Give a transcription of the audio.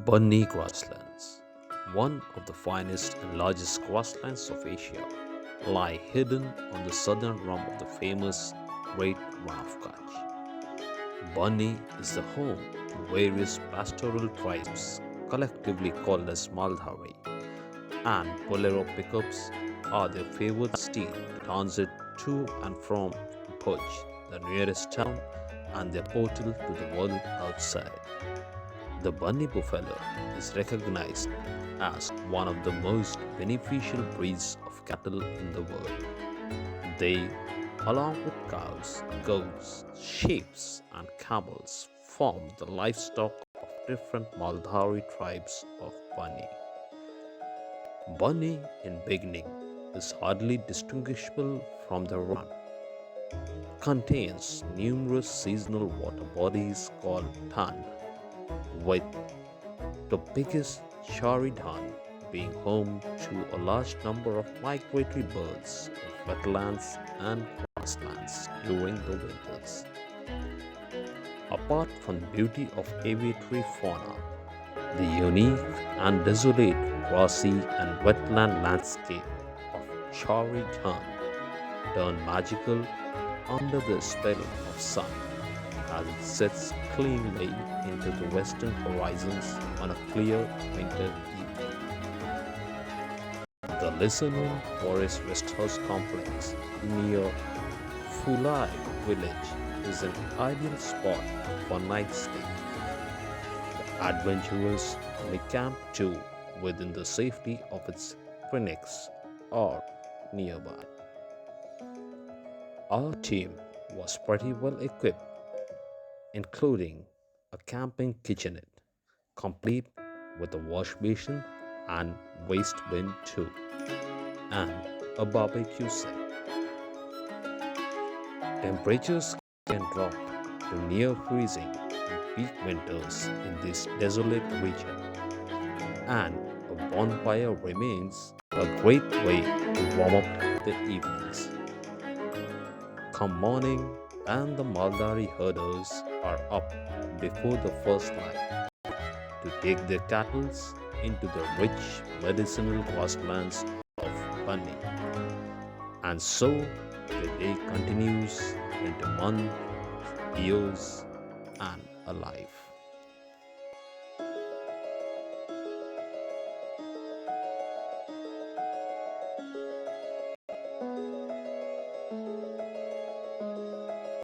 Banni Grasslands, one of the finest and largest grasslands of Asia, lie hidden on the southern rim of the famous Great Rann of Kutch. Banni is the home to various pastoral tribes collectively called as Maldhari, and bolero pickups are their favorite steed to transit to and from Bhuj, the nearest town and their portal to the world outside. The Banni buffalo is recognized as one of the most beneficial breeds of cattle in the world. They, along with cows, goats, sheep, and camels, form the livestock of different Maldhari tribes of Banni. Banni, in beginning, is hardly distinguishable from the run. Contains numerous seasonal water bodies called tan, with the biggest Sharidan being home to a large number of migratory birds of wetlands and grasslands during the winters. Apart from the beauty of aviary fauna, the unique and desolate grassy and wetland landscape of Charidan turn magical under the spell of sun as it sets cleanly into the western horizons on a clear winter evening. The lesser-known forest rest house complex near Fulai village is an ideal spot for night stay. The adventurers may camp too within the safety of its clinics or nearby. Our team was pretty well equipped, including a camping kitchenette, complete with a wash basin and waste bin too, and a barbecue set. Temperatures can drop to near freezing in peak winters in this desolate region, and a bonfire remains a great way to warm up the evenings. Come morning, and the Maldari herders are up before the first light to take their cattle into the rich medicinal grasslands of Banni. And so the day continues into months, years, and a life.